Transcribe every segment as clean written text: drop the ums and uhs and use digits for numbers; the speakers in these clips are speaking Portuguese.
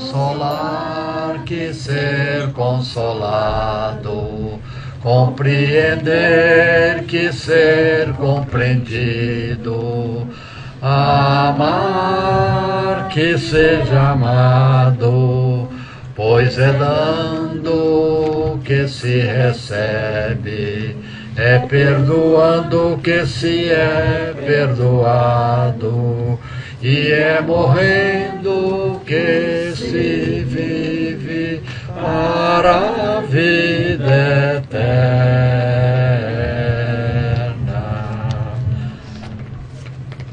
consolar que ser consolado, compreender que ser compreendido, amar que seja amado, pois é dando que se recebe, é perdoando que se é perdoado, e é morrendo que se vive para a vida eterna.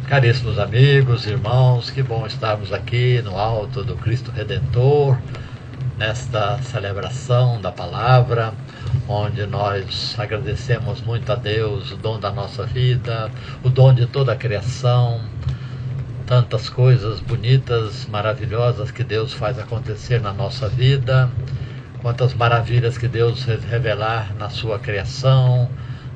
Caríssimos amigos, irmãos, que bom estarmos aqui no alto do Cristo Redentor, nesta celebração da palavra, onde nós agradecemos muito a Deus o dom da nossa vida, o dom de toda a criação, tantas coisas bonitas, maravilhosas que Deus faz acontecer na nossa vida, quantas maravilhas que Deus revelar na sua criação,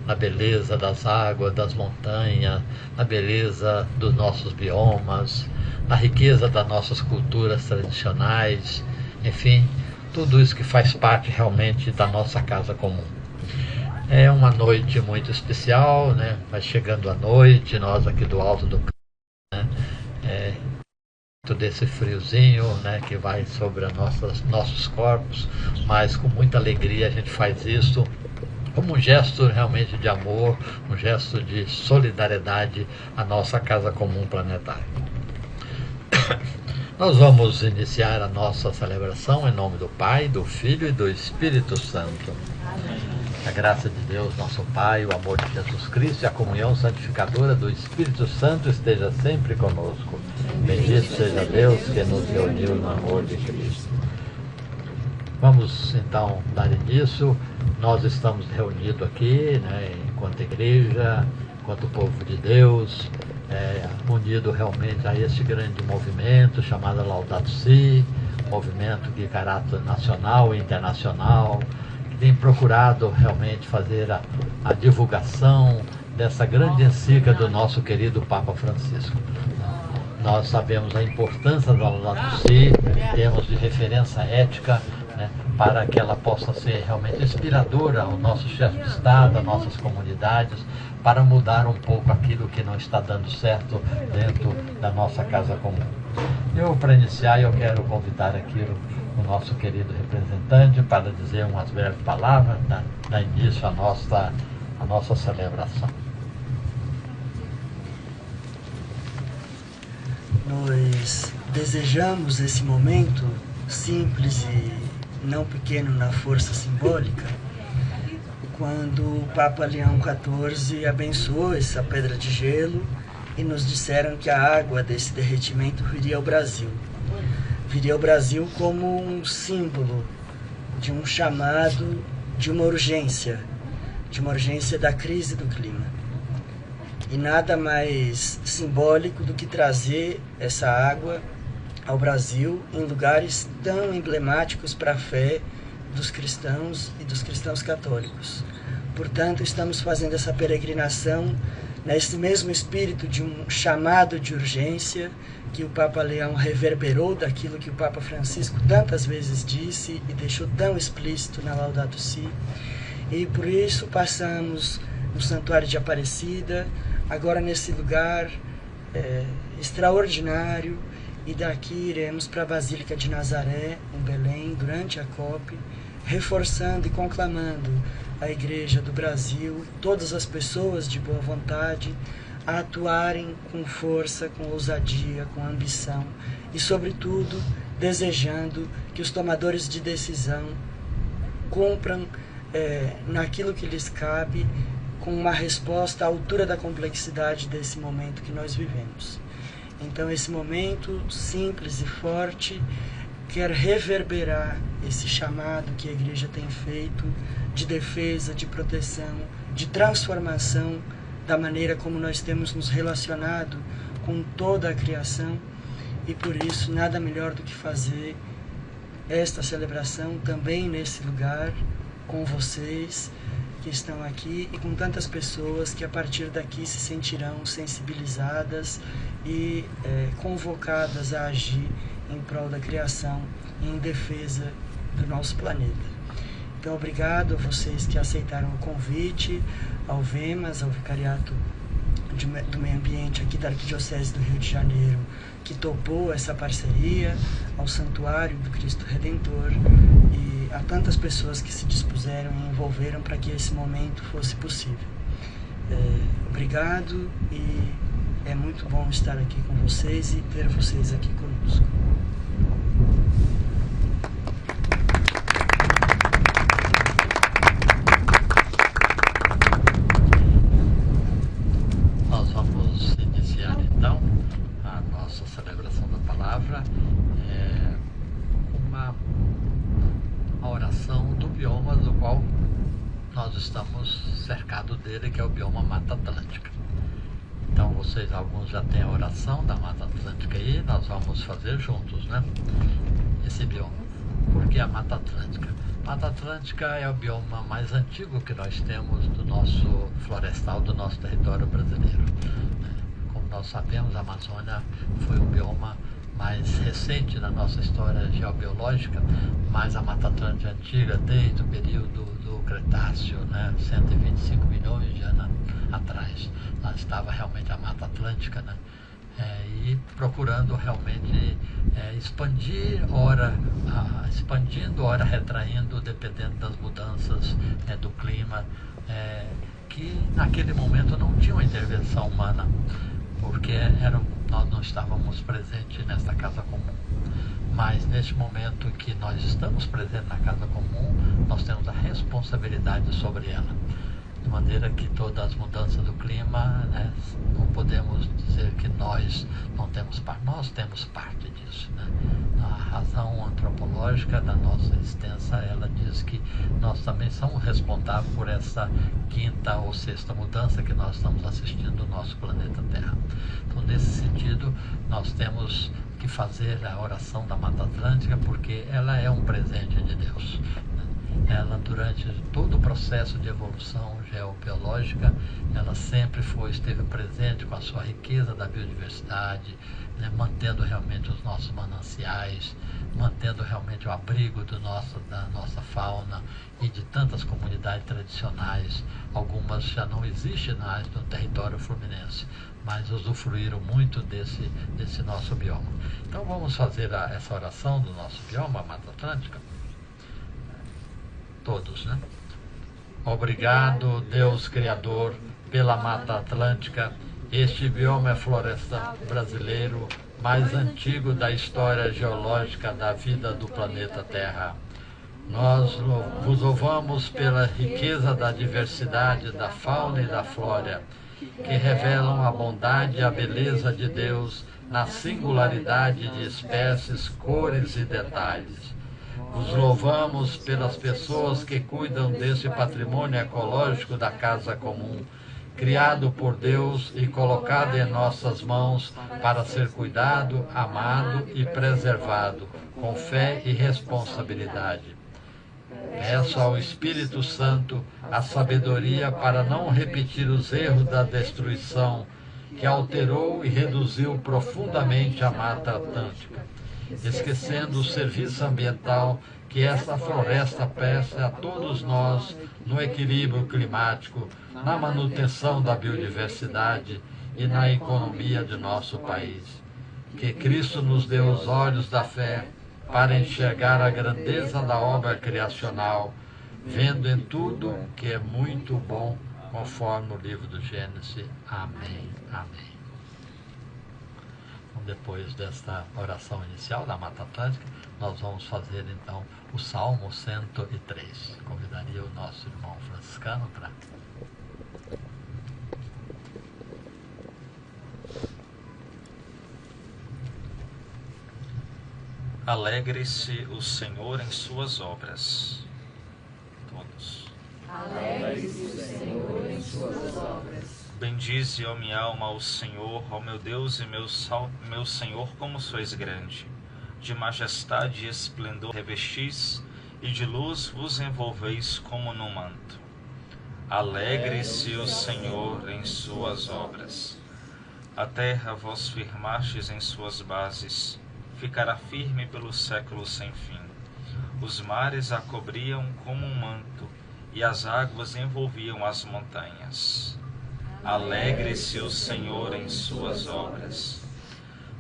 na beleza das águas, das montanhas, na beleza dos nossos biomas, na riqueza das nossas culturas tradicionais, enfim, tudo isso que faz parte realmente da nossa casa comum. É uma noite muito especial, né? Vai chegando a noite, nós aqui do alto do né? Desse friozinho, né, que vai sobre nossos corpos, mas com muita alegria a gente faz isso como um gesto realmente de amor, um gesto de solidariedade à nossa casa comum planetária. Nós vamos iniciar a nossa celebração em nome do Pai, do Filho e do Espírito Santo. A graça de Deus, nosso Pai, o amor de Jesus Cristo e a comunhão santificadora do Espírito Santo esteja sempre conosco. Bendito seja Deus que nos reuniu no amor de Cristo. Vamos então dar início. Nós estamos reunidos aqui, né, enquanto igreja, enquanto povo de Deus, unido realmente a esse grande movimento chamado Laudato Si, movimento de caráter nacional e internacional, que tem procurado realmente fazer a divulgação dessa grande encíclica do nosso querido Papa Francisco. Nós sabemos a importância da Laudato Si, temos de referência ética, né, para que ela possa ser realmente inspiradora ao nosso chefe de Estado, às nossas comunidades, para mudar um pouco aquilo que não está dando certo dentro da nossa casa comum. Para iniciar, eu quero convidar aqui o nosso querido representante para dizer umas breves palavras, dar início à nossa celebração. Nós desejamos esse momento simples e não pequeno na força simbólica, quando o Papa Leão XIV abençoou essa pedra de gelo e nos disseram que a água desse derretimento viria ao Brasil. Viria ao Brasil como um símbolo de um chamado, de uma urgência da crise do clima. E nada mais simbólico do que trazer essa água ao Brasil em lugares tão emblemáticos para a fé dos cristãos e dos cristãos católicos. Portanto, estamos fazendo essa peregrinação nesse mesmo espírito de um chamado de urgência que o Papa Leão reverberou daquilo que o Papa Francisco tantas vezes disse e deixou tão explícito na Laudato Si. E por isso passamos no Santuário de Aparecida, agora nesse lugar extraordinário, e daqui iremos para a Basílica de Nazaré, em Belém, durante a COP, reforçando e conclamando a Igreja do Brasil, todas as pessoas de boa vontade, a atuarem com força, com ousadia, com ambição e, sobretudo, desejando que os tomadores de decisão cumpram naquilo que lhes cabe, com uma resposta à altura da complexidade desse momento que nós vivemos. Então, esse momento simples e forte quer reverberar esse chamado que a Igreja tem feito de defesa, de proteção, de transformação da maneira como nós temos nos relacionado com toda a criação, e por isso nada melhor do que fazer esta celebração também nesse lugar, com vocês que estão aqui e com tantas pessoas que a partir daqui se sentirão sensibilizadas e convocadas a agir em prol da criação e em defesa do nosso planeta. Então, obrigado a vocês que aceitaram o convite, ao VEMAS, ao Vicariato do Meio Ambiente aqui da Arquidiocese do Rio de Janeiro, que topou essa parceria, ao Santuário do Cristo Redentor e a tantas pessoas que se dispuseram e envolveram para que esse momento fosse possível. Obrigado, e é muito bom estar aqui com vocês e ter vocês aqui conosco. Nós vamos iniciar então a nossa celebração da palavra, a oração do bioma do qual nós estamos cercados dele, que é o bioma Mata Atlântica. Então alguns já têm a oração da Mata Atlântica aí, nós vamos fazer juntos, né? Esse bioma. Por que a Mata Atlântica? Mata Atlântica é o bioma mais antigo que nós temos do nosso florestal, do nosso território brasileiro. Como nós sabemos, a Amazônia foi o bioma mais recente na nossa história geobiológica, mas a Mata Atlântica antiga, desde o período do Cretáceo, né, 125 milhões de anos atrás, lá estava realmente a Mata Atlântica, né, e procurando realmente expandindo, ora retraindo, dependendo das mudanças do clima, que naquele momento não tinha uma intervenção humana, porque nós não estávamos presentes nesta casa comum. Mas neste momento que nós estamos presentes na casa comum, nós temos a responsabilidade sobre ela. De maneira que todas as mudanças do clima, né, não podemos dizer que nós não temos parte, nós temos parte disso, né? A razão antropológica da nossa existência, ela diz que nós também somos responsáveis por essa quinta ou sexta mudança que nós estamos assistindo no nosso planeta Terra. Então, nesse sentido, nós temos que fazer a oração da Mata Atlântica, porque ela é um presente de Deus. Ela, durante todo o processo de evolução geobiológica, ela sempre esteve presente com a sua riqueza da biodiversidade, né, mantendo realmente os nossos mananciais, mantendo realmente o abrigo da nossa fauna e de tantas comunidades tradicionais. Algumas já não existem mais no território fluminense, mas usufruíram muito desse nosso bioma. Então vamos fazer essa oração do nosso bioma, Mata Atlântica. Todos, né? Obrigado, Deus Criador, pela Mata Atlântica, este bioma florestal brasileiro mais antigo da história geológica da vida do planeta Terra. Nós vos louvamos pela riqueza da diversidade da fauna e da flora, que revelam a bondade e a beleza de Deus na singularidade de espécies, cores e detalhes. Vos louvamos pelas pessoas que cuidam desse patrimônio ecológico da casa comum, criado por Deus e colocado em nossas mãos para ser cuidado, amado e preservado, com fé e responsabilidade. Peço ao Espírito Santo a sabedoria para não repetir os erros da destruição que alterou e reduziu profundamente a Mata Atlântica, esquecendo o serviço ambiental que essa floresta presta a todos nós no equilíbrio climático, na manutenção da biodiversidade e na economia de nosso país. Que Cristo nos dê os olhos da fé para enxergar a grandeza da obra criacional, vendo em tudo que é muito bom, conforme o livro do Gênesis. Amém. Amém. Então, depois desta oração inicial da Mata Atlântica, nós vamos fazer então o Salmo 103. Convidaria o nosso irmão franciscano para... Alegre-se o Senhor em suas obras. Todos. Alegre-se o Senhor em suas obras. Bendize, ó minha alma, ao Senhor, ó meu Deus e meu Senhor, como sois grande. De majestade e esplendor revestis, e de luz vos envolveis como num manto. Alegre-se o Senhor em suas obras. A terra vós firmastes em suas bases, ficará firme pelos séculos sem fim. Os mares a cobriam como um manto, e as águas envolviam as montanhas. Alegre-se o Senhor em suas obras.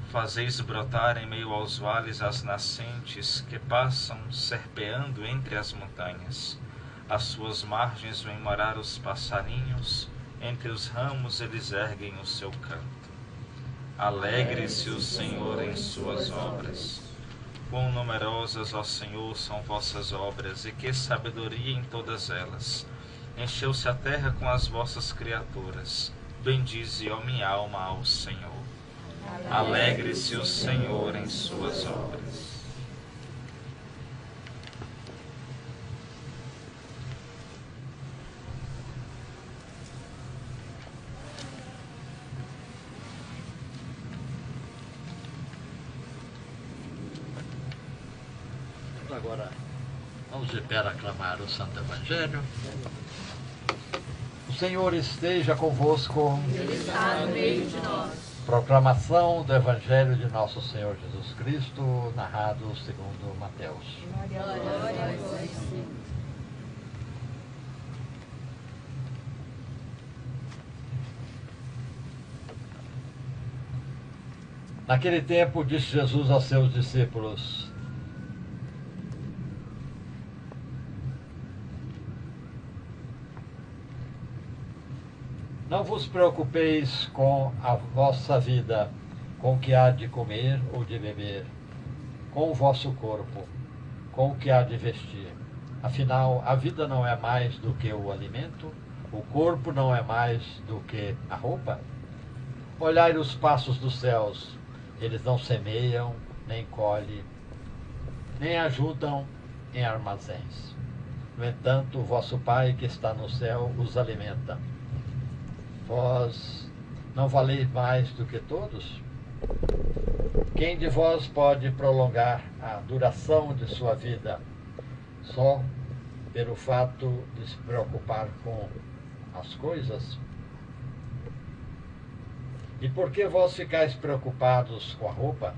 Fazeis brotar em meio aos vales as nascentes que passam serpeando entre as montanhas. Às suas margens vêm morar os passarinhos, entre os ramos eles erguem o seu canto. Alegre-se o Senhor em suas obras. Quão numerosas, ó Senhor, são vossas obras, e que sabedoria em todas elas. Encheu-se a terra com as vossas criaturas. Bendize, ó minha alma, ao Senhor. Alegre-se o Senhor em suas obras. Agora, vamos de pé aclamar o Santo Evangelho. O Senhor esteja convosco. Ele está no meio de nós. Proclamação do Evangelho de nosso Senhor Jesus Cristo, narrado segundo Mateus. Glória a vós, Senhor. Naquele tempo, disse Jesus aos seus discípulos: não vos preocupeis com a vossa vida, com o que há de comer ou de beber, com o vosso corpo, com o que há de vestir. Afinal, a vida não é mais do que o alimento, o corpo não é mais do que a roupa. Olhai os passos dos céus, eles não semeiam, nem colhem, nem ajuntam em armazéns. No entanto, o vosso Pai que está no céu os alimenta. Vós não valeis mais do que todos? Quem de vós pode prolongar a duração de sua vida só pelo fato de se preocupar com as coisas? E por que vós ficais preocupados com a roupa?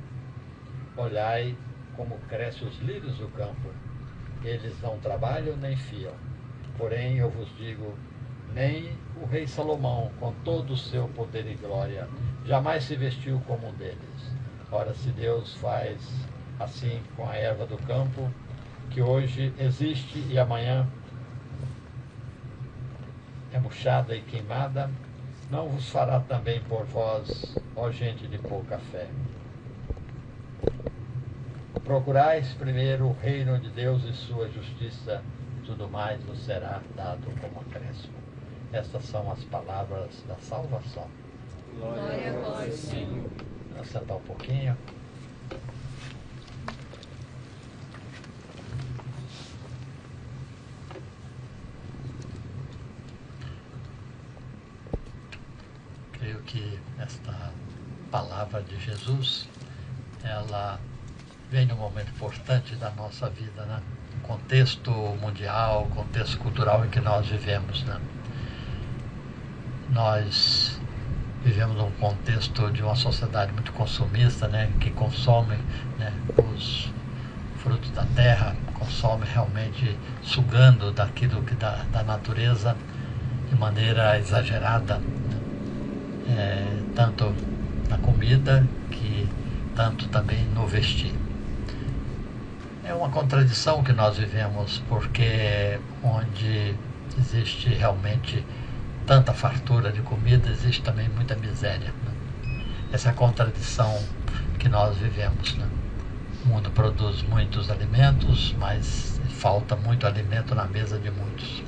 Olhai como crescem os lírios do campo. Eles não trabalham nem fiam. Porém, eu vos digo, nem o rei Salomão, com todo o seu poder e glória, jamais se vestiu como um deles. Ora, se Deus faz assim com a erva do campo, que hoje existe e amanhã é murchada e queimada, não vos fará também por vós, ó gente de pouca fé. Procurais primeiro o reino de Deus e sua justiça, e tudo mais vos será dado como acréscimo. Estas são as palavras da salvação. Glória a vós, Senhor. Vamos sentar um pouquinho. Creio que esta palavra de Jesus, ela vem num momento importante da nossa vida, né? Contexto mundial, contexto cultural em que nós vivemos, né? Nós vivemos num contexto de uma sociedade muito consumista, né, que consome, né, os frutos da terra, consome realmente sugando daquilo que da natureza de maneira exagerada, tanto na comida, que tanto também no vestir. É uma contradição que nós vivemos, porque onde existe realmente tanta fartura de comida, existe também muita miséria, né? Essa é a contradição que nós vivemos, né? O mundo produz muitos alimentos, mas falta muito alimento na mesa de muitos.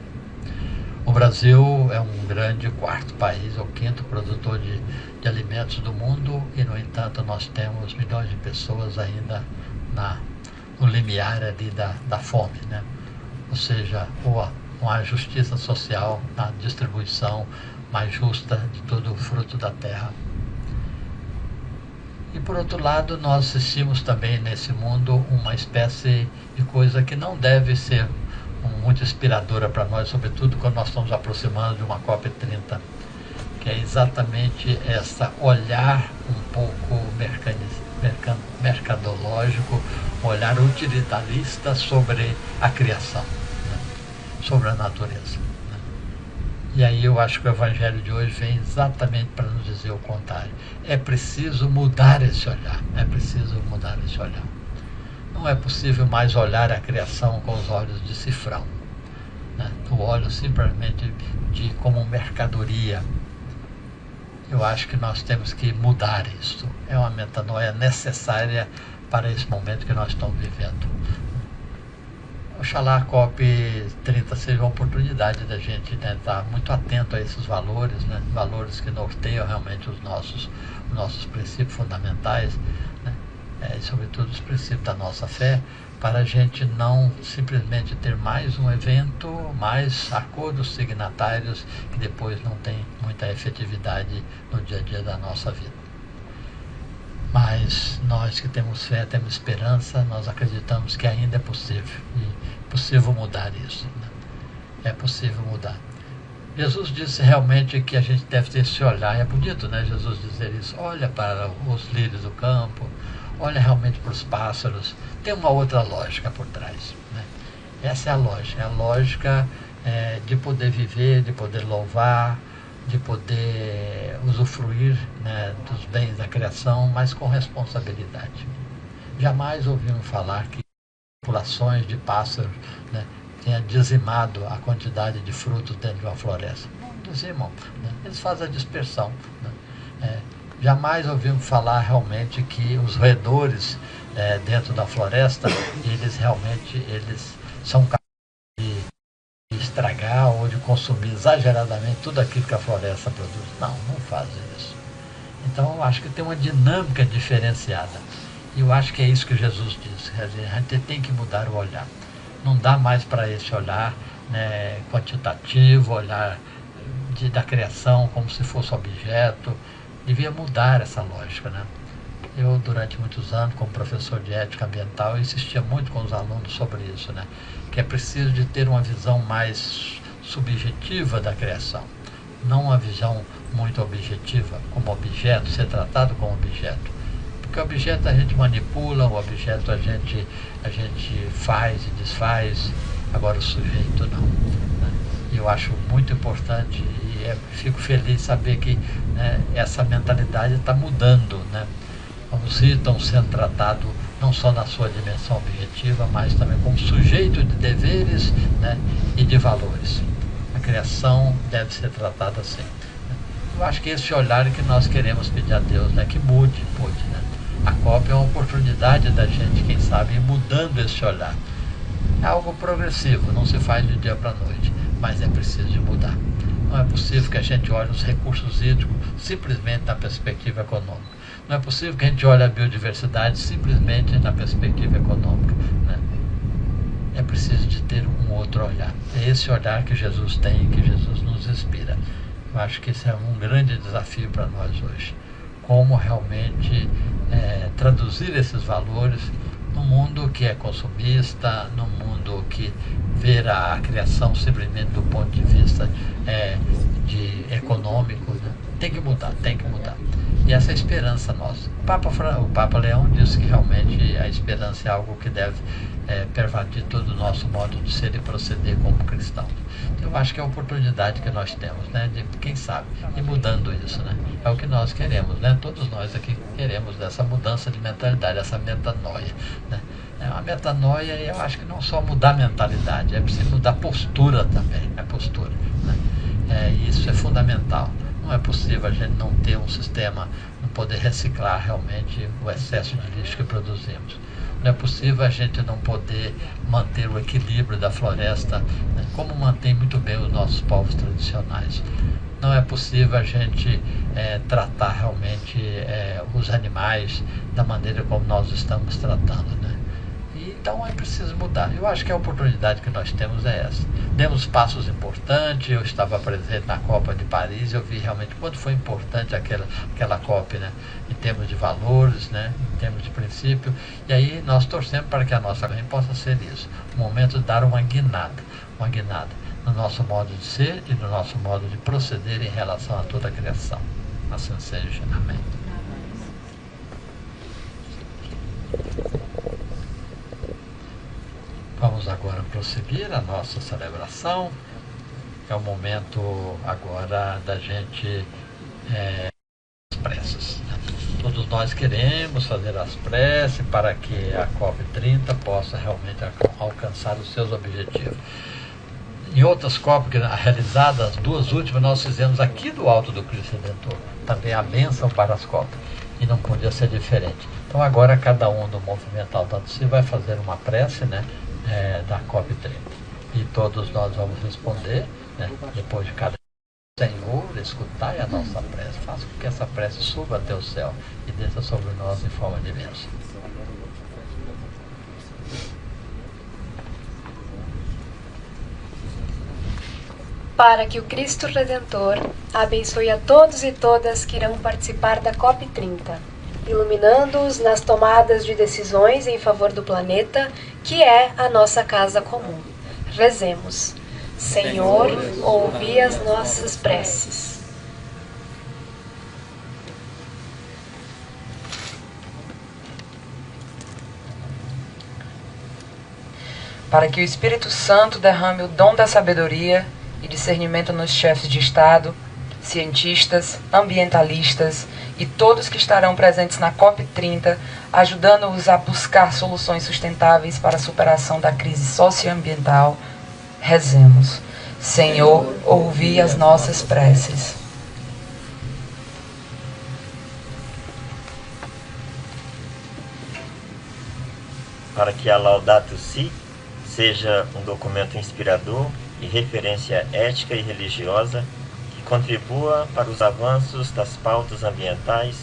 O Brasil é um grande quarto país, ou quinto produtor de alimentos do mundo, e no entanto nós temos milhões de pessoas ainda no limiar ali da fome, né? Ou seja, uma justiça social na distribuição mais justa de todo o fruto da terra. E por outro lado, nós assistimos também nesse mundo uma espécie de coisa que não deve ser muito inspiradora para nós, sobretudo quando nós estamos aproximando de uma COP30, que é exatamente essa olhar um pouco teológico, um olhar utilitarista sobre a criação, né? Sobre a natureza. Né? E aí eu acho que o Evangelho de hoje vem exatamente para nos dizer o contrário. É preciso mudar esse olhar, é preciso mudar esse olhar. Não é possível mais olhar a criação com os olhos de cifrão, né? O olho simplesmente como mercadoria. Eu acho que nós temos que mudar isso. É uma metanoia necessária para esse momento que nós estamos vivendo. Oxalá a COP30 seja uma oportunidade da gente, né, estar muito atento a esses valores, né, valores que norteiam realmente os nossos princípios fundamentais, né, e sobretudo os princípios da nossa fé, para a gente não simplesmente ter mais um evento, mais acordos signatários que depois não tem muita efetividade no dia a dia da nossa vida. Mas nós que temos fé, temos esperança, nós acreditamos que ainda é possível, e é possível mudar isso, né? É possível mudar. Jesus disse realmente que a gente deve ter esse olhar, é bonito, né, Jesus dizer isso, olha para os lírios do campo, olha realmente para os pássaros, tem uma outra lógica por trás, né? Essa é a lógica de poder viver, de poder louvar, de poder usufruir, né, dos bens da criação, mas com responsabilidade. Jamais ouvimos falar que populações de pássaros, né, tenha dizimado a quantidade de frutos dentro de uma floresta. Não dizimam, né? Eles fazem a dispersão, né? Jamais ouvimos falar realmente que os roedores dentro da floresta, eles são capazes de estragar ou de consumir exageradamente tudo aquilo que a floresta produz. Não fazem isso. Então eu acho que tem uma dinâmica diferenciada. E eu acho que é isso que Jesus disse. A gente tem que mudar o olhar. Não dá mais para esse olhar, né, quantitativo, olhar da criação como se fosse objeto. Devia mudar essa lógica, né? Eu, durante muitos anos, como professor de ética ambiental, insistia muito com os alunos sobre isso, né? Que é preciso de ter uma visão mais subjetiva da criação, não uma visão muito objetiva, como objeto, ser tratado como objeto. Porque o objeto a gente manipula, o objeto a gente faz e desfaz, agora o sujeito não, né? E eu acho muito importante e fico feliz de saber que, né, essa mentalidade está mudando, né? Os ritos estão sendo tratados não só na sua dimensão objetiva, mas também como sujeito de deveres, né, e de valores. A criação deve ser tratada assim. Eu acho que esse olhar é que nós queremos pedir a Deus, né, que mude, né? A COP é uma oportunidade da gente, quem sabe, ir mudando esse olhar. É algo progressivo, não se faz de dia para a noite, mas é preciso de mudar. Não é possível que a gente olhe os recursos hídricos simplesmente na perspectiva econômica. Não é possível que a gente olhe a biodiversidade simplesmente na perspectiva econômica, né? É preciso de ter um outro olhar. É esse olhar que Jesus tem, que Jesus nos inspira. Eu acho que esse é um grande desafio para nós hoje. Como realmente traduzir esses valores num mundo que é consumista, num mundo que vê a criação simplesmente do ponto de vista econômico, né? Tem que mudar. E essa é a esperança nossa. O Papa Leão disse que realmente a esperança é algo que deve pervadir todo o nosso modo de ser e proceder como cristãos. Então, eu acho que é a oportunidade que nós temos, né, de, quem sabe, ir mudando isso, né? É o que nós queremos, né? Todos nós aqui queremos dessa mudança de mentalidade, essa metanoia, né? É uma metanoia e eu acho que não só mudar a mentalidade, é preciso mudar a postura também, né? Isso é fundamental. Não é possível a gente não ter um sistema, não poder reciclar realmente o excesso de lixo que produzimos. Não é possível a gente não poder manter o equilíbrio da floresta, né, como mantém muito bem os nossos povos tradicionais. Não é possível a gente tratar realmente os animais da maneira como nós estamos tratando, né? Então é preciso mudar. Eu acho que a oportunidade que nós temos é essa. Demos passos importantes, eu estava presente na Copa de Paris, eu vi realmente quanto foi importante aquela Copa, né? Em termos de valores, né? Em termos de princípio. E aí nós torcemos para que a nossa ganha possa ser isso. O momento de dar uma guinada no nosso modo de ser e no nosso modo de proceder em relação a toda a criação. Assim seja. Amém. agora prosseguir a nossa celebração. É o momento agora da gente as preces. Todos nós queremos fazer as preces para que a COP30 possa realmente alcançar os seus objetivos. Em outras COP realizadas, as duas últimas, nós fizemos aqui do Alto do Cristo Redentor também a bênção para as COP. E não podia ser diferente. Então agora cada um do movimento Laudato Si vai fazer uma prece, né, da COP30. E todos nós vamos responder, né, depois de cada Senhor, escutai a nossa prece. Faça com que essa prece suba até o céu e desça sobre nós em forma de bênção. Para que o Cristo Redentor abençoe a todos e todas que irão participar da COP30, iluminando-os nas tomadas de decisões em favor do planeta, que é a nossa casa comum. Rezemos. Senhor, ouvi as nossas preces. Para que o Espírito Santo derrame o dom da sabedoria e discernimento nos chefes de Estado, cientistas, ambientalistas e todos que estarão presentes na COP30, ajudando-os a buscar soluções sustentáveis para a superação da crise socioambiental. Rezemos. Senhor, ouvi as nossas preces. Para que a Laudato Si seja um documento inspirador e referência ética e religiosa que contribua para os avanços das pautas ambientais,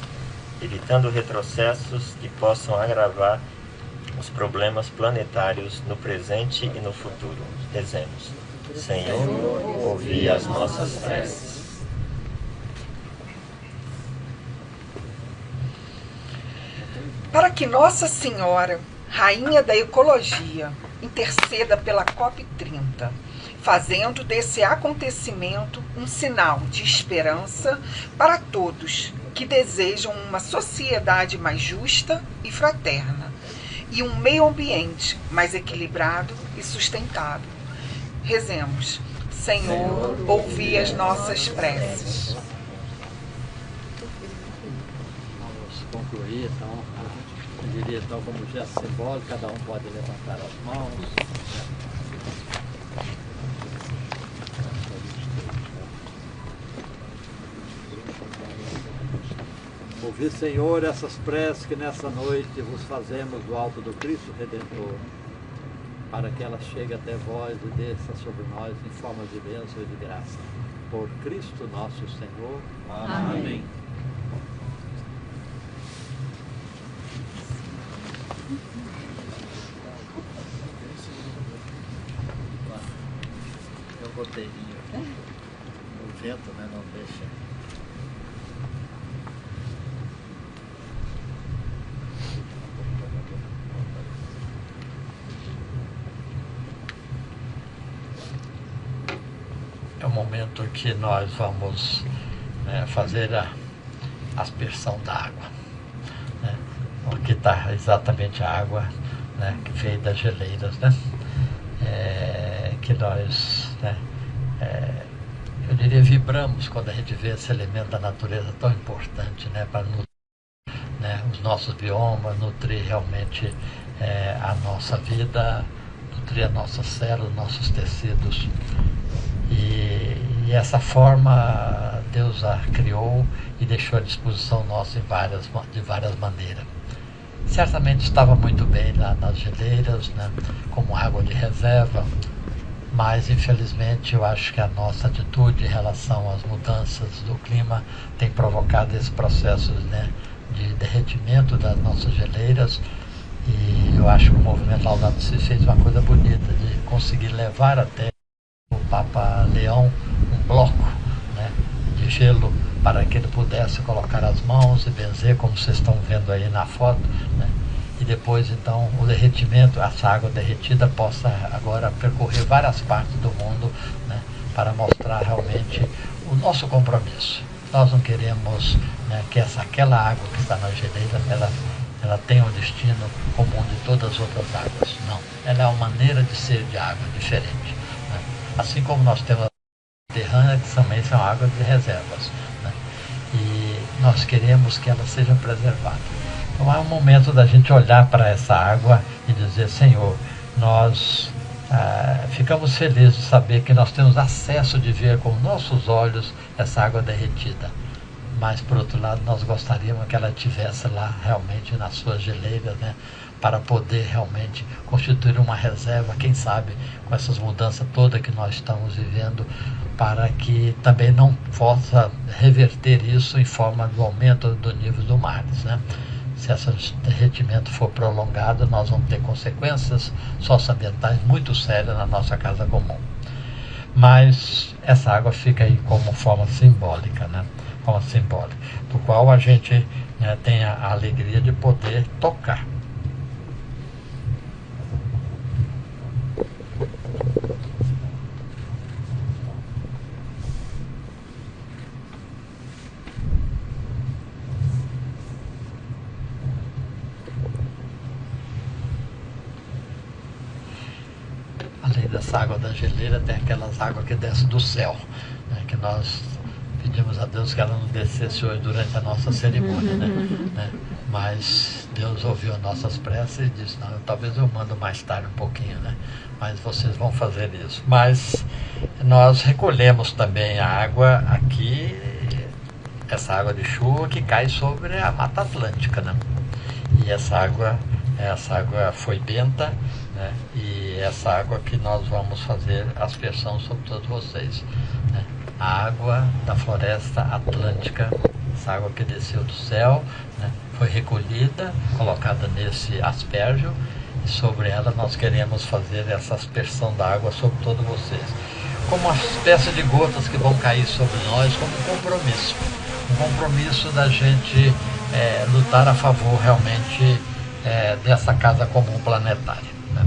evitando retrocessos que possam agravar os problemas planetários no presente e no futuro. Rezemos. Senhor, ouvi as nossas preces. Para que Nossa Senhora, Rainha da Ecologia, interceda pela COP30, fazendo desse acontecimento um sinal de esperança para todos que desejam uma sociedade mais justa e fraterna, e um meio ambiente mais equilibrado e sustentável. Rezemos. Senhor, ouvi as nossas preces. Vamos concluir, então, eu diria, então, como gesto simbólico, cada um pode levantar as mãos. Ouvi, Senhor, essas preces que nessa noite vos fazemos do alto do Cristo Redentor, para que ela chegue até vós e desça sobre nós em forma de bênção e de graça. Por Cristo nosso Senhor. Amém. É o roteirinho aqui. O vento, né, não deixa. É o momento que nós vamos fazer a aspersão da água. Né? Aqui está exatamente a água, né, que veio das geleiras, né? Que nós, eu diria, vibramos quando a gente vê esse elemento da natureza tão importante, né, para nutrir, né, os nossos biomas, nutrir realmente a nossa vida, nutrir a nossa célula, nossos tecidos. E essa forma Deus a criou e deixou à disposição nossa de várias maneiras. Certamente estava muito bem lá nas geleiras, né, como água de reserva, mas infelizmente eu acho que a nossa atitude em relação às mudanças do clima tem provocado esse processo, né, de derretimento das nossas geleiras. E eu acho que o movimento Laudato Si fez uma coisa bonita de conseguir levar até o Papa Leão um bloco, né, de gelo para que ele pudesse colocar as mãos e benzer, como vocês estão vendo aí na foto, né, e depois então o derretimento, essa água derretida possa agora percorrer várias partes do mundo, né, para mostrar realmente o nosso compromisso. Nós não queremos, né, que aquela água que está na geleira ela ela tem um destino comum de todas as outras águas. Não, ela é uma maneira de ser de água diferente, né? Assim como nós temos a subterrânea, que também são águas de reservas, né? E nós queremos que ela seja preservada. Então é um momento da gente olhar para essa água e dizer: Senhor, nós ficamos felizes de saber que nós temos acesso de ver com nossos olhos essa água derretida. Mas, por outro lado, nós gostaríamos que ela estivesse lá realmente nas suas geleiras, né, para poder realmente constituir uma reserva, quem sabe, com essas mudanças todas que nós estamos vivendo, para que também não possa reverter isso em forma do aumento do nível do mar, né? Se esse derretimento for prolongado, nós vamos ter consequências socioambientais muito sérias na nossa casa comum. Mas essa água fica aí como forma simbólica, né? Forma simbólica, do qual a gente, né, tem a alegria de poder tocar. Além dessa água da geleira, tem aquelas águas que descem do céu, né, que nós pedimos a Deus que ela não descesse hoje durante a nossa cerimônia, né? Mas Deus ouviu as nossas preces e disse: não, talvez eu mando mais tarde um pouquinho, né? Mas vocês vão fazer isso. Mas nós recolhemos também a água aqui, essa água de chuva que cai sobre a Mata Atlântica, né? E essa água foi benta, né? E essa água que nós vamos fazer aspersão sobre todos vocês, né? A água da floresta atlântica, essa água que desceu do céu, né, foi recolhida, colocada nesse aspergio, e sobre ela nós queremos fazer essa aspersão da água sobre todos vocês, como uma espécie de gotas que vão cair sobre nós, como um compromisso da gente lutar a favor realmente dessa casa comum planetária, né?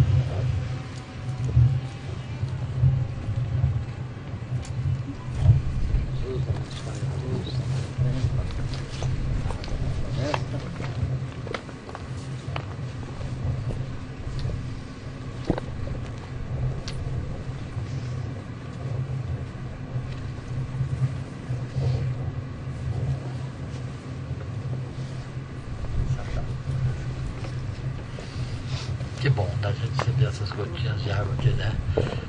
Que bom da gente receber essas gotinhas de água aqui, né?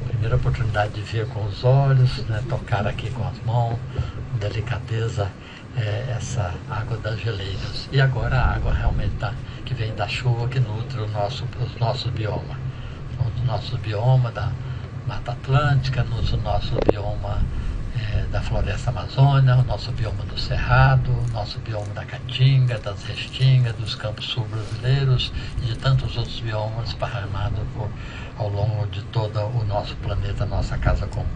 Primeira oportunidade de ver com os olhos, né? Tocar aqui com as mãos, com delicadeza, essa água das geleiras. E agora a água realmente que vem da chuva, que nutre os nossos biomas. O nosso bioma da Mata Atlântica, o nosso bioma da Floresta Amazônica, o nosso bioma do Cerrado, o nosso bioma da Caatinga, das Restingas, dos Campos Sul brasileiros e de tantos outros biomas esparramados ao longo de todo o nosso planeta, nossa casa comum.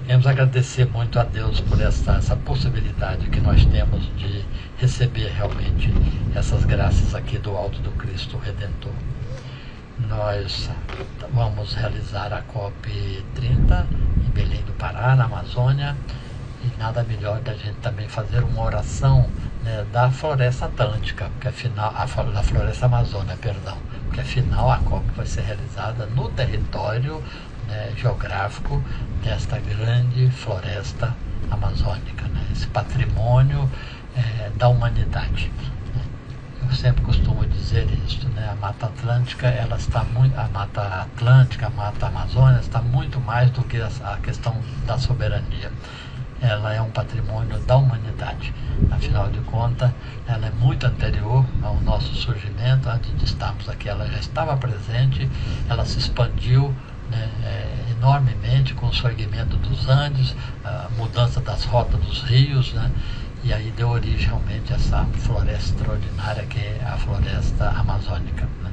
Queremos agradecer muito a Deus por essa possibilidade que nós temos de receber realmente essas graças aqui do alto do Cristo Redentor. Nós vamos realizar a COP30 em Belém do Pará, na Amazônia, e nada melhor da gente também fazer uma oração, né, da Floresta Atlântica, porque afinal, da Floresta Amazônica, perdão, porque afinal a COP vai ser realizada no território, né, geográfico desta grande floresta amazônica, né, esse patrimônio da humanidade. Eu sempre costumo dizer isso, né? A Mata Atlântica, a Mata Atlântica, a Mata Amazônica está muito mais do que a questão da soberania. Ela é um patrimônio da humanidade. Afinal de contas, ela é muito anterior ao nosso surgimento. Antes de estarmos aqui, ela já estava presente, ela se expandiu, né, enormemente com o surgimento dos Andes, a mudança das rotas dos rios, né? E aí deu origem realmente a essa floresta extraordinária que é a floresta amazônica, né?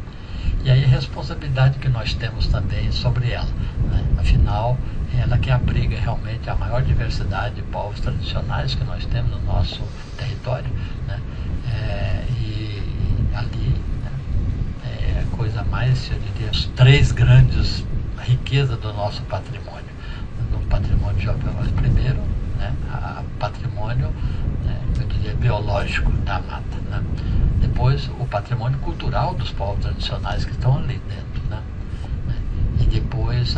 E aí a responsabilidade que nós temos também sobre ela, né? Afinal, ela que abriga realmente a maior diversidade de povos tradicionais que nós temos no nosso território, né? E ali, né, é a coisa mais, eu diria, as três grandes riquezas do nosso patrimônio. Do patrimônio geográfico, primeiro, né, patrimônio, né, eu diria, biológico da mata, né? depois o patrimônio cultural dos povos tradicionais que estão ali dentro, né? E depois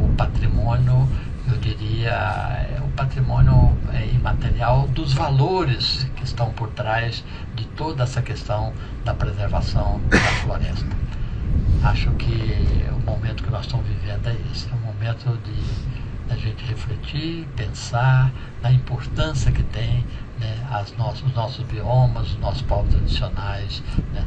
o patrimônio, eu diria, o patrimônio imaterial dos valores que estão por trás de toda essa questão da preservação da floresta. Acho que o momento que nós estamos vivendo é esse, é um momento de a gente refletir, pensar na importância que tem, né, os nossos biomas, os nossos povos tradicionais, né,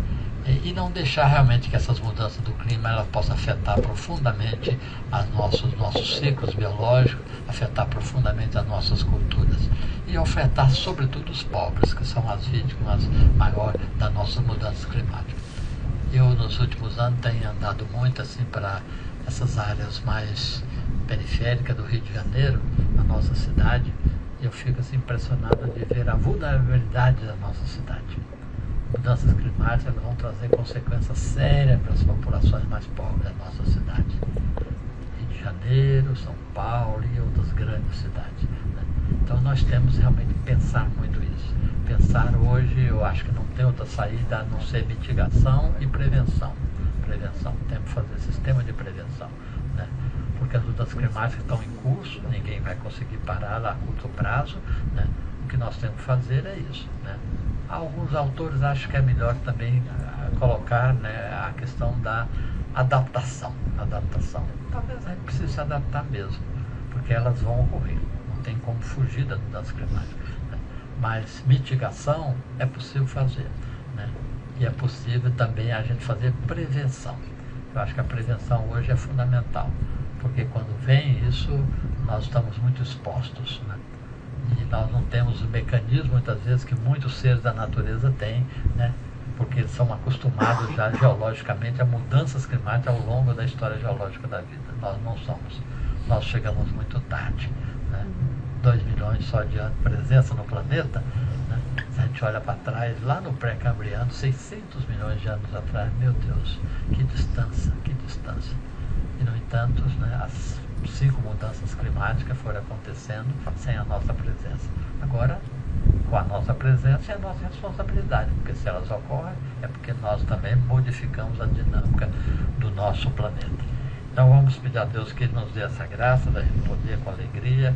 e não deixar realmente que essas mudanças do clima ela possa afetar profundamente os nossos ciclos biológicos, afetar profundamente as nossas culturas e afetar sobretudo os pobres, que são as vítimas maiores das nossas mudanças climáticas. Eu, nos últimos anos, tenho andado muito assim para essas áreas mais periféricas do Rio de Janeiro, na nossa cidade, e eu fico assim, impressionado de ver a vulnerabilidade da nossa cidade. Mudanças climáticas vão trazer consequências sérias para as populações mais pobres da nossa cidade. Rio de Janeiro, São Paulo e outras grandes cidades, né? Então nós temos realmente que pensar muito isso. Pensar hoje, eu acho que não tem outra saída a não ser mitigação e prevenção. Temos que fazer sistema de prevenção, né? Porque as mudanças climáticas estão em curso, ninguém vai conseguir parar a curto prazo, né? O que nós temos que fazer é isso, né? Alguns autores acham que é melhor também colocar, né, a questão da adaptação. Talvez a gente precise se adaptar mesmo, porque elas vão ocorrer, não tem como fugir das mudanças climáticas, né? Mas mitigação é possível fazer, né? E é possível também a gente fazer prevenção. Eu acho que a prevenção hoje é fundamental, porque quando vem isso, nós estamos muito expostos, né? E nós não temos o mecanismo, muitas vezes, que muitos seres da natureza têm, né? Porque eles são acostumados já geologicamente a mudanças climáticas ao longo da história geológica da vida. Nós não somos. Nós chegamos muito tarde, né? 2 milhões só de anos de presença no planeta, né? Se a gente olha para trás, lá no pré-cambriano, 600 milhões de anos atrás, meu Deus, que distância, que distância. E, no entanto, né, as 5 mudanças climáticas foram acontecendo sem a nossa presença. Agora, com a nossa presença é a nossa responsabilidade, porque se elas ocorrem, é porque nós também modificamos a dinâmica do nosso planeta. Então vamos pedir a Deus que Ele nos dê essa graça, da gente poder com alegria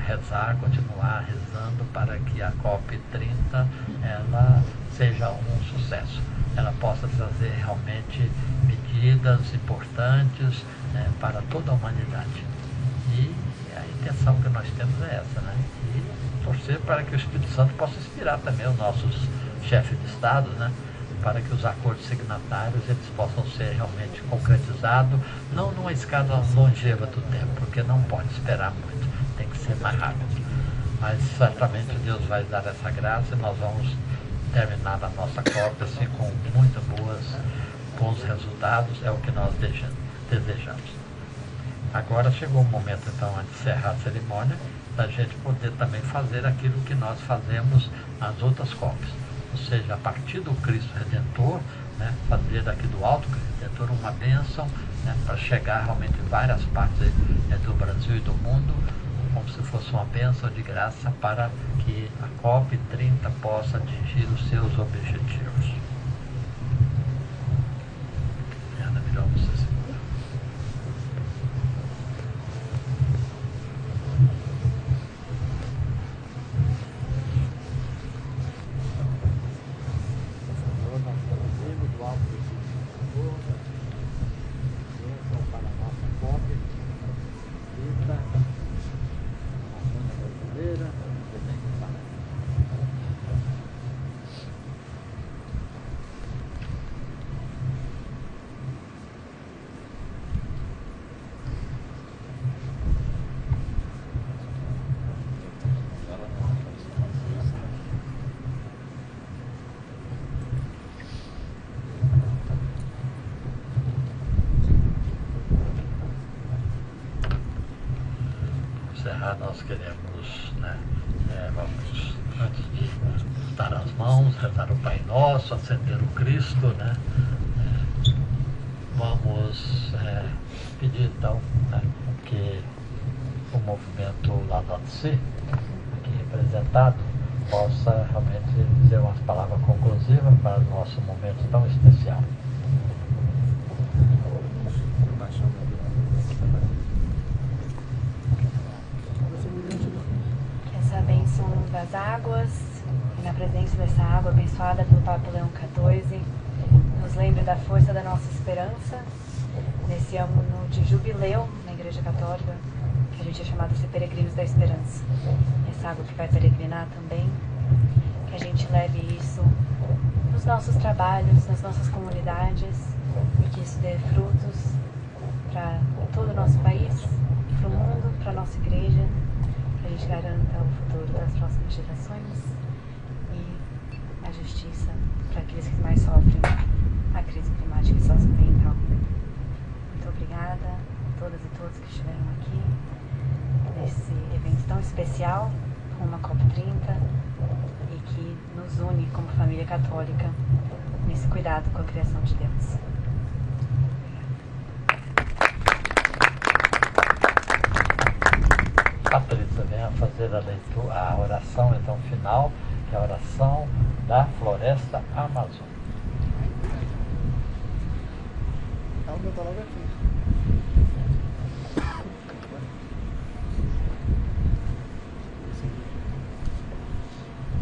rezar, continuar rezando para que a COP30 ela seja um sucesso. Ela possa trazer realmente medidas importantes, né, para toda a humanidade. E a intenção que nós temos é essa, né? E torcer para que o Espírito Santo possa inspirar também os nossos chefes de Estado, né? Para que os acordos signatários eles possam ser realmente concretizados, não numa escala longeva do tempo, porque não pode esperar muito, tem que ser mais rápido. Mas certamente Deus vai dar essa graça e nós vamos terminar a nossa COP assim, com muitos bons resultados, é o que nós desejamos. Agora chegou o momento então de encerrar a cerimônia, da gente poder também fazer aquilo que nós fazemos nas outras COPs. Ou seja, a partir do Cristo Redentor, né, fazer daqui do Alto Cristo Redentor uma bênção, né, para chegar realmente em várias partes do Brasil e do mundo, como se fosse uma bênção de graça para que a COP30 possa atingir os seus objetivos. Ana, melhor você se encerrar, nós queremos, né, vamos, antes de dar as mãos, rezar o Pai Nosso, acender o Cristo, né, vamos pedir então, né, que o movimento Laudato Si, aqui representado, possa realmente dizer umas palavras conclusivas para o nosso momento tão especial. Que essa bênção das águas, e na presença dessa água abençoada pelo Papa Leão XIV, nos lembre da força da nossa esperança, nesse ano de jubileu na Igreja Católica, que a gente é chamado de ser peregrinos da esperança. Essa água que vai peregrinar também, que a gente leve isso nos nossos trabalhos, nas nossas comunidades, e que isso dê frutos para todo o nosso país, para o mundo, para a nossa igreja, que a gente garanta o futuro das próximas gerações e a justiça para aqueles que mais sofrem a crise climática e socioambiental. Muito obrigada a todas e todos que estiveram aqui nesse evento tão especial, como a COP30, e que nos une como família católica nesse cuidado com a criação de Deus. Patrícia, venha fazer a leitura, a oração então final, que é a oração da Floresta Amazônica.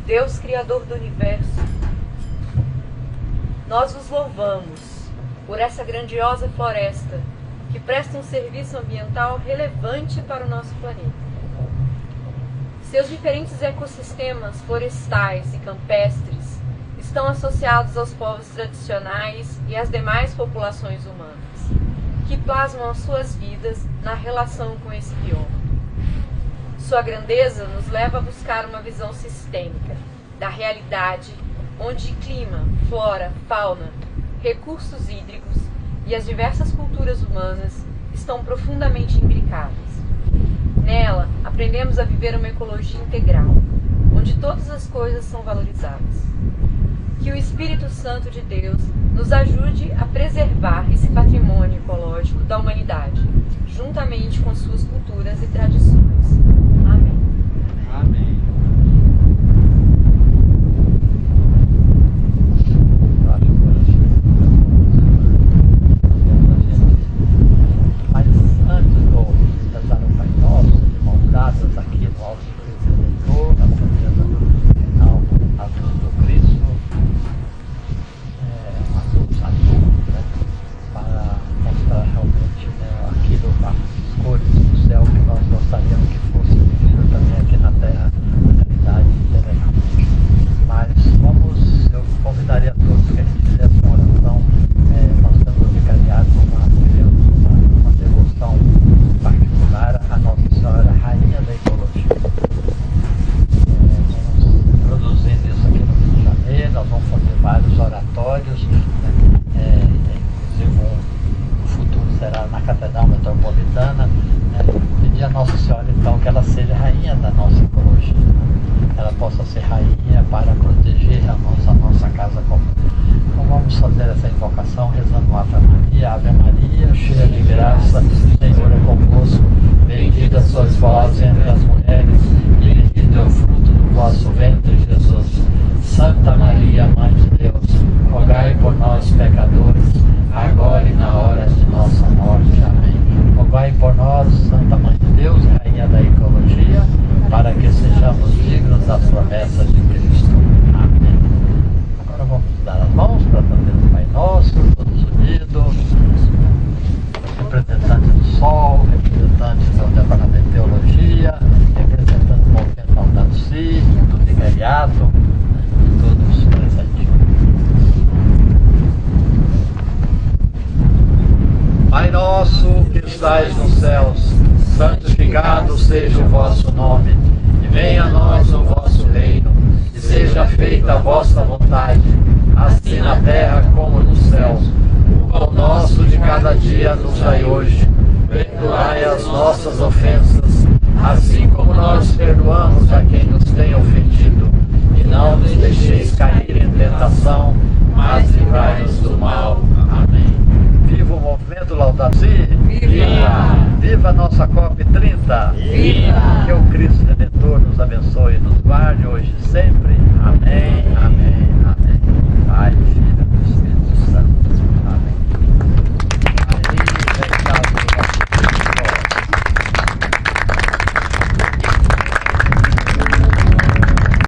Deus, Criador do Universo, nós vos louvamos por essa grandiosa floresta que presta um serviço ambiental relevante para o nosso planeta. Seus diferentes ecossistemas florestais e campestres estão associados aos povos tradicionais e às demais populações humanas, que plasmam as suas vidas na relação com esse bioma. Sua grandeza nos leva a buscar uma visão sistêmica da realidade, onde clima, flora, fauna, recursos hídricos e as diversas culturas humanas estão profundamente imbricadas. Nela, aprendemos a viver uma ecologia integral, onde todas as coisas são valorizadas. Que o Espírito Santo de Deus nos ajude a preservar esse patrimônio ecológico da humanidade, juntamente com suas culturas e tradições. Amém. Amém. Mas antes de rezar o Pai Nosso, de mãos dadas aqui no alto do Redentor, na presença do final, a luz do Cristo, a luz adulta, né, para mostrar realmente, né, aquilo, as cores do céu que nós gostaríamos que fosse vivido também aqui na Terra, na realidade terrenal. Mas eu convidaria a todos que a gente fizesse uma oração. Nós temos no vicariato uma devoção particular à Nossa Senhora, Rainha da Ecologia. Vamos produzindo isso aqui no Rio de Janeiro, nós vamos fazer vários oratórios, né? Inclusive no futuro será na Catedral Metropolitana, né? Pedir a Nossa Senhora então que ela seja rainha da nossa ecologia, né? Ela possa ser rainha para proteger a nossa casa comum. Então vamos fazer essa invocação rezando Ave Maria, cheia de graça, o Senhor é convosco, bendita sois vós entre as mulheres, e bendito é o fruto do vosso ventre, Jesus. Santa Maria, Mãe de Deus, rogai por nós, pecadores, agora e na hora de nossa morte. Amém. Rogai por nós, Santa Mãe de Deus, Rainha da Ecologia, para que sejamos dignos das promessas de Cristo. Amém. Agora vamos dar as mãos para fazer o Pai Nosso, todos unidos, representante do Sol, representante do Departamento de Teologia, representante do Movimento Laudato Si, do Vicariato, todos presentes. Pai nosso que estais nos céus, santificado seja o vosso nome, e venha a nós o vosso reino, e seja feita a vossa vontade, assim na terra como nos céus. O pão nosso de cada dia nos dai hoje, perdoai as nossas ofensas, assim como nós perdoamos a quem nos tem ofendido, e não nos deixeis cair em tentação, mas livrai-nos do mal. Amém. Viva o movimento Laudato Si! Viva! Viva a nossa COP30! Cristo! Viva! Que o Cristo Redentor nos abençoe e nos guarde hoje e sempre. Amém, amém, amém. Pai.